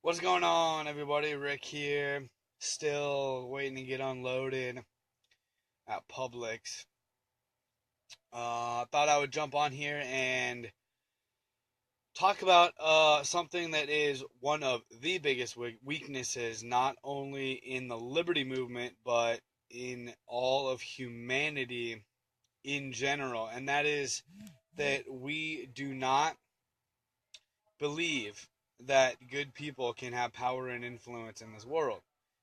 What's going on, everybody? Rick here. Still waiting to get unloaded at Publix. Thought I would jump on here and talk about something that is one of the biggest weaknesses, not only in the liberty movement, but in all of humanity in general. And that is that we do not believe that good people can have power and influence in this world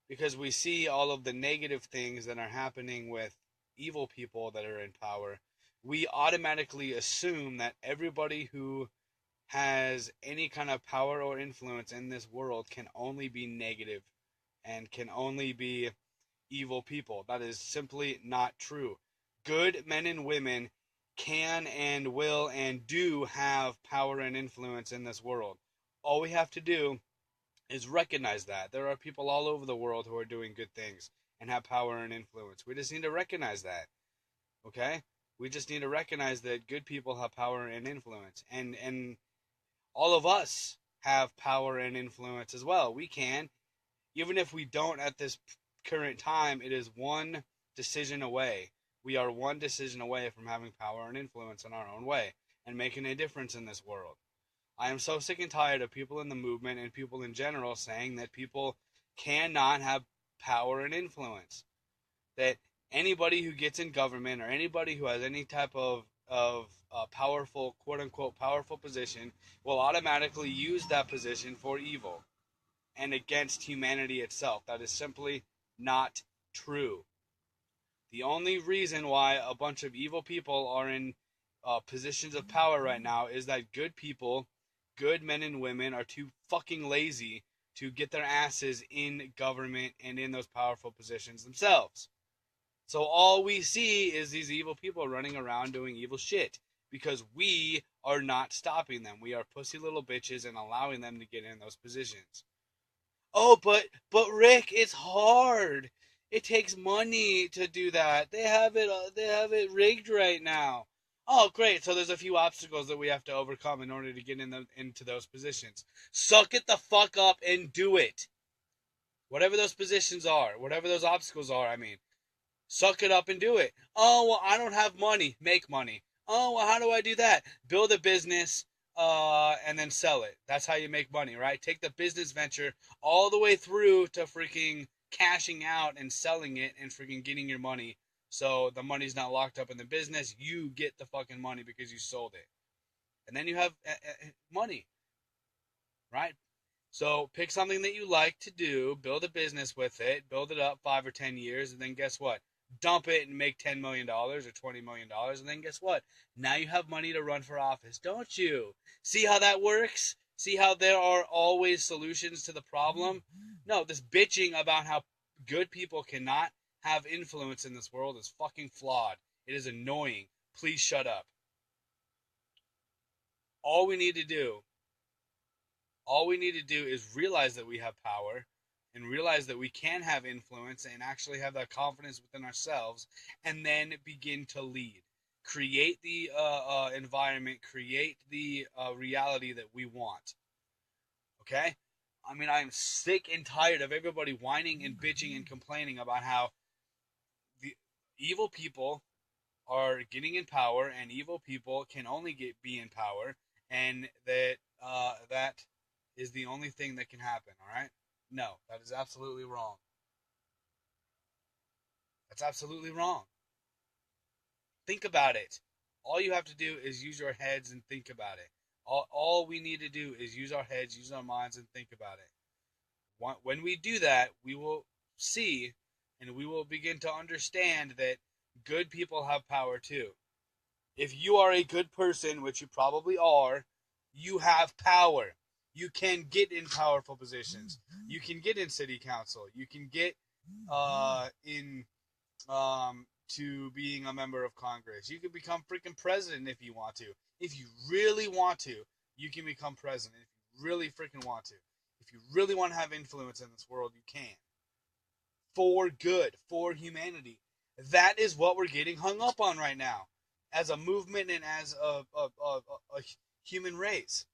because we see all of the negative things that are happening with evil people that are in power. We automatically assume that everybody who has any kind of power or influence in this world can only be negative and can only be evil people. That is simply not true. Good men and women can and will and do have power and influence in this world. All we have to do is recognize that. There are people all over the world who are doing good things and have power and influence. We just need to recognize that. Okay? We just need to recognize that good people have power and influence. And all of us have power and influence as well. We can, even if we don't at this current time, it is one decision away. We are one decision away from having power and influence in our own way and making a difference in this world. I am so sick and tired of people in the movement and people in general saying that people cannot have power and influence. That anybody who gets in government or anybody who has any type of powerful, quote unquote, powerful position will automatically use that position for evil and against humanity itself. That is simply not true. The only reason why a bunch of evil people are in positions of power right now is that good people, good men and women, are too fucking lazy to get their asses in government and in those powerful positions themselves. So all we see is these evil people running around doing evil shit because we are not stopping them. We are pussy little bitches and allowing them to get in those positions. Oh, but Rick, it's hard. It takes money to do that. They have it rigged right now. Oh, great. So there's a few obstacles that we have to overcome in order to get into those positions. Suck it the fuck up and do it. Whatever those positions are, whatever those obstacles are, I mean, suck it up and do it. Oh, well, I don't have money. Make money. Oh, well, how do I do that? Build a business, and then sell it. That's how you make money, right? Take the business venture all the way through to freaking cashing out and selling it and freaking getting your money. So the money's not locked up in the business. You get the fucking money because you sold it. And then you have money, right? So pick something that you like to do, build a business with it, build it up 5 or 10 years, and then guess what? Dump it and make $10 million or $20 million, and then guess what? Now you have money to run for office, don't you? See how that works? See how there are always solutions to the problem? No, this bitching about how good people cannot have influence in this world is fucking flawed. It is annoying. Please shut up. All we need to do all we need to do is realize that we have power and realize that we can have influence and actually have that confidence within ourselves and then begin to lead. Create the environment, create the reality that we want. Okay? I mean, I'm sick and tired of everybody whining and bitching and complaining about how the evil people are getting in power and evil people can only be in power and that is the only thing that can happen, all right? No, that is absolutely wrong. That's absolutely wrong. Think about it. All you have to do is use your heads and think about it. All we need to do is use our heads, use our minds, and think about it. When we do that, we will see and we will begin to understand that good people have power too. If you are a good person, which you probably are, you have power. You can get in powerful positions. You can get in city council. You can get in to being a member of Congress. You can become freaking president if you want to. If you really want to, you can become president. If you really freaking want to. If you really want to have influence in this world, you can. For good, for humanity. That is what we're getting hung up on right now as a movement and as a human race.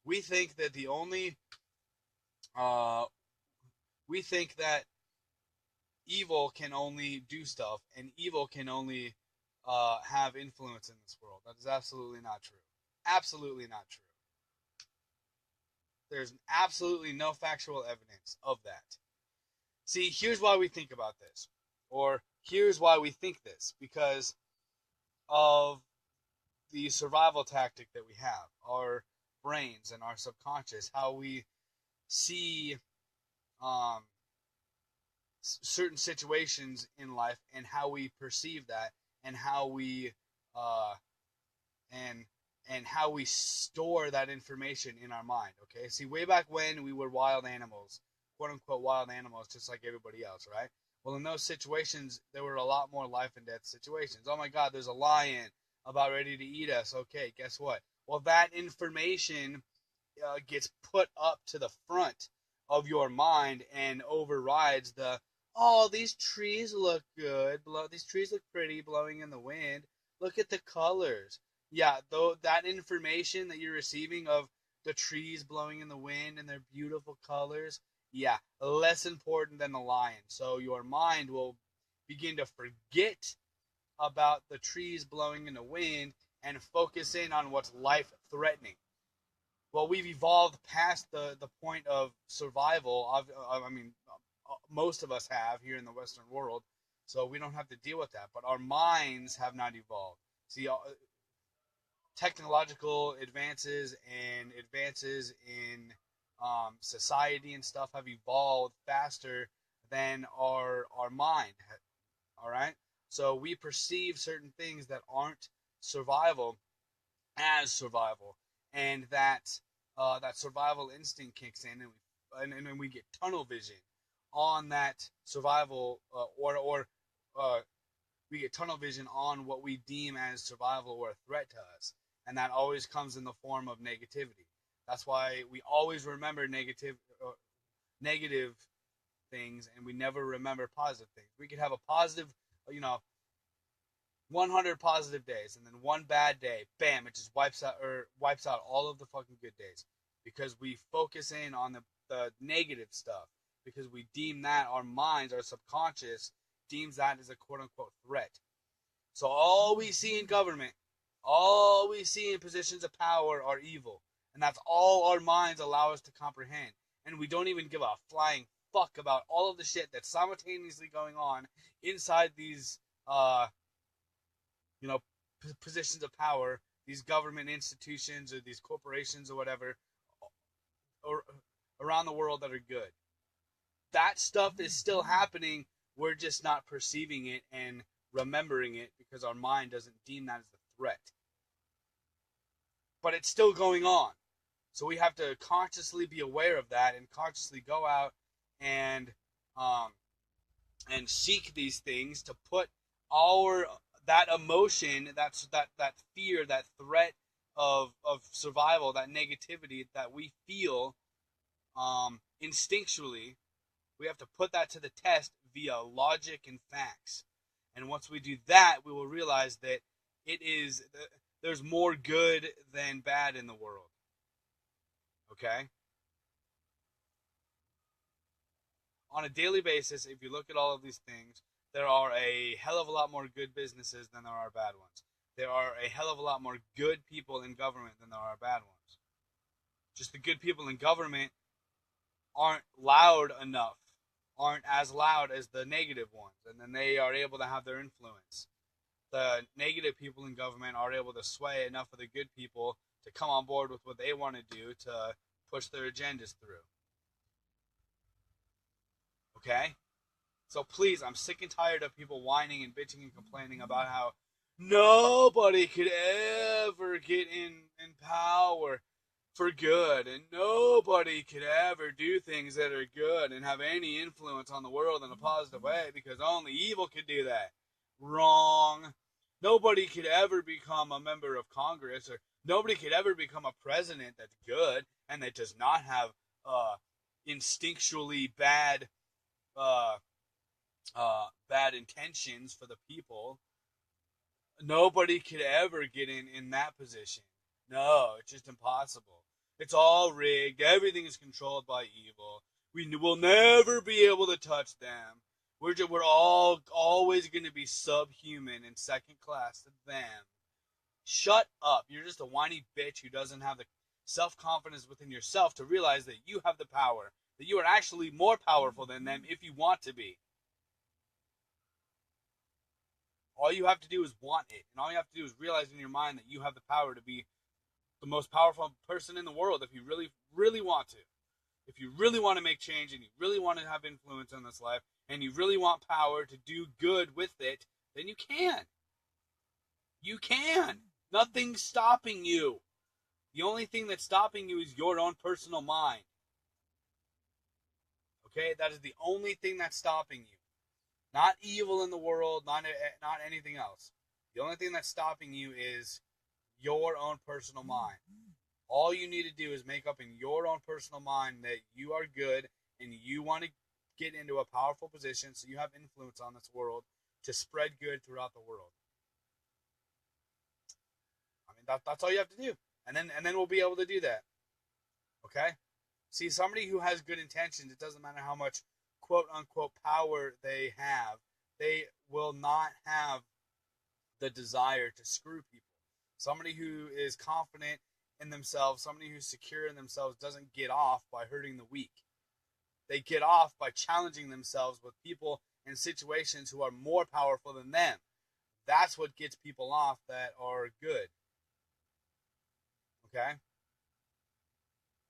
We think that the only Uh, we think that evil can only do stuff, and evil can only have influence in this world. That is absolutely not true. Absolutely not true. There's absolutely no factual evidence of that. See, here's why we think about this, or here's why we think this, because of the survival tactic that we have, our brains and our subconscious, how we see um, certain situations in life and how we perceive that and how we uh, and and how we store that information in our mind. Okay, see, way back when we were wild animals, quote unquote wild animals, just like everybody else, right? Well, in those situations, there were a lot more life and death situations. Oh my God, there's a lion about ready to eat us. Okay, guess what? Well, that information gets put up to the front of your mind and overrides the, oh, these trees look good, these trees look pretty blowing in the wind, look at the colors. Yeah, though that information that you're receiving of the trees blowing in the wind and their beautiful colors, yeah, less important than the lion. So your mind will begin to forget about the trees blowing in the wind and focus in on what's life threatening. Well, we've evolved past the point of survival. I mean, most of us have here in the Western world, so we don't have to deal with that. But our minds have not evolved. See, technological advances and advances in society and stuff have evolved faster than our mind. All right, so we perceive certain things that aren't survival as survival, and that survival instinct kicks in, and we get tunnel vision on that survival, or we get tunnel vision on what we deem as survival or a threat to us, and that always comes in the form of negativity. That's why we always remember negative things, and we never remember positive things. We could have a positive, you know, 100 positive days, and then one bad day, bam, it just wipes out all of the fucking good days, because we focus in on the negative stuff, because we deem that, our minds, our subconscious deems that as a quote unquote threat. So all we see in government, all we see in positions of power are evil, and that's all our minds allow us to comprehend. And we don't even give a flying fuck about all of the shit that's simultaneously going on inside these you know, positions of power, these government institutions or these corporations or whatever, or around the world that are good. That stuff is still happening. We're just not perceiving it and remembering it because our mind doesn't deem that as a threat. But it's still going on. So we have to consciously be aware of that and consciously go out and um, and seek these things to put our that emotion, that fear, that threat of survival, that negativity that we feel instinctually, we have to put that to the test via logic and facts. And once we do that, we will realize that it is there's more good than bad in the world. Okay? On a daily basis, if you look at all of these things, there are a hell of a lot more good businesses than there are bad ones. There are a hell of a lot more good people in government than there are bad ones. Just the good people in government aren't loud enough, aren't as loud as the negative ones, and then they are able to have their influence. The negative people in government are able to sway enough of the good people to come on board with what they want to do to push their agendas through. Okay? So please, I'm sick and tired of people whining and bitching and complaining about how nobody could ever get in power for good, and nobody could ever do things that are good and have any influence on the world in a positive way because only evil could do that. Wrong. Nobody could ever become a member of Congress, or nobody could ever become a president that's good and that does not have instinctually uh, bad intentions for the people. Nobody could ever get in that position. No, it's just impossible. It's all rigged. Everything is controlled by evil. We will never be able to touch them. We're all always going to be subhuman and second class to them. Shut up. You're just a whiny bitch who doesn't have the self-confidence within yourself to realize that you have the power, that you are actually more powerful than them if you want to be. All you have to do is want it, and all you have to do is realize in your mind that you have the power to be the most powerful person in the world if you really, really want to. If you really want to make change and you really want to have influence in this life and you really want power to do good with it, then you can. You can. Nothing's stopping you. The only thing that's stopping you is your own personal mind. Okay? That is the only thing that's stopping you. Not evil in the world, not anything else. The only thing that's stopping you is your own personal mind. All you need to do is make up in your own personal mind that you are good and you want to get into a powerful position so you have influence on this world to spread good throughout the world. I mean, that's all you have to do. And then we'll be able to do that. Okay? See, somebody who has good intentions, it doesn't matter how much quote-unquote power they have, they will not have the desire to screw people. Somebody who is confident in themselves, somebody who's secure in themselves doesn't get off by hurting the weak. They get off by challenging themselves with people in situations who are more powerful than them. That's what gets people off that are good. Okay?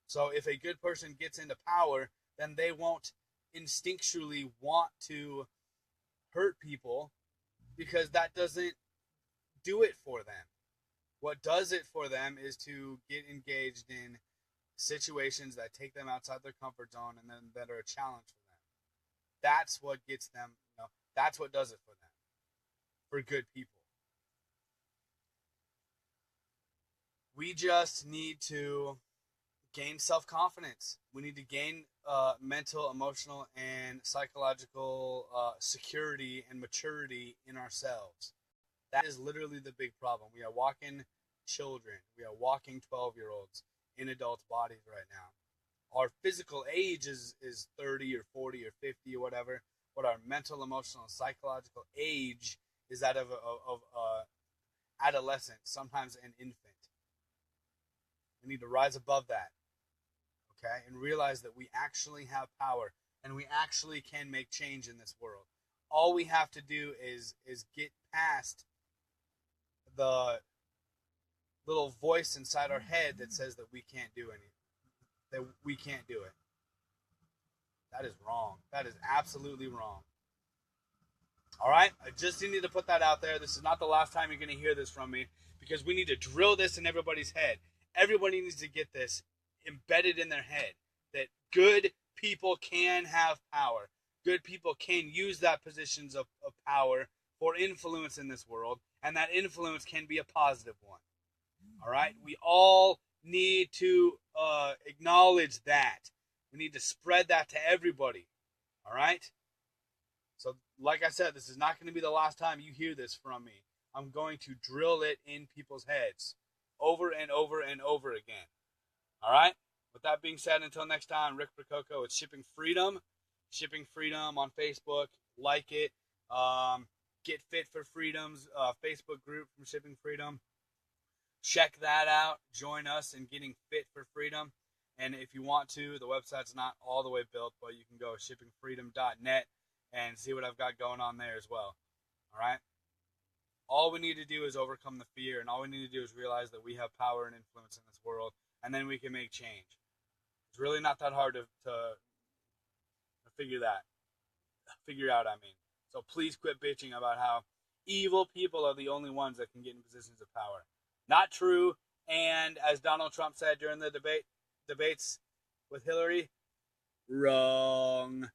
So if a good person gets into power, then they won't instinctually want to hurt people because that doesn't do it for them. What does it for them is to get engaged in situations that take them outside their comfort zone and then that are a challenge for them. That's what gets them, that's what does it for them, for good people. We just need to gain self-confidence. We need to gain mental, emotional, and psychological security and maturity in ourselves. That is literally the big problem. We are walking children. We are walking 12-year-olds in adult bodies right now. Our physical age is 30 or 40 or 50 or whatever, but our mental, emotional, and psychological age is that of adolescent, sometimes an infant. We need to rise above that, okay, and realize that we actually have power and we actually can make change in this world. All we have to do is get past the little voice inside our head that says that we can't do anything, that we can't do it. That is wrong. That is absolutely wrong. All right? I just need to put that out there. This is not the last time you're going to hear this from me because we need to drill this in everybody's head. Everybody needs to get this embedded in their head that good people can have power. Good people can use that positions of power for influence in this world, and that influence can be a positive one. All right? We all need to acknowledge that. We need to spread that to everybody. All right? So, like I said, this is not going to be the last time you hear this from me. I'm going to drill it in people's heads over and over and over again. All right? With that being said, until next time, Rick Prococo, it's Shipping Freedom. Shipping Freedom on Facebook. Like it. Get Fit for Freedom's Facebook group from Shipping Freedom. Check that out. Join us in getting fit for freedom. And if you want to, the website's not all the way built, but you can go shippingfreedom.net and see what I've got going on there as well. All right? All we need to do is overcome the fear, and all we need to do is realize that we have power and influence in this world, and then we can make change. It's really not that hard to figure out. So please quit bitching about how evil people are the only ones that can get in positions of power. Not true, and as Donald Trump said during the debates with Hillary, wrong.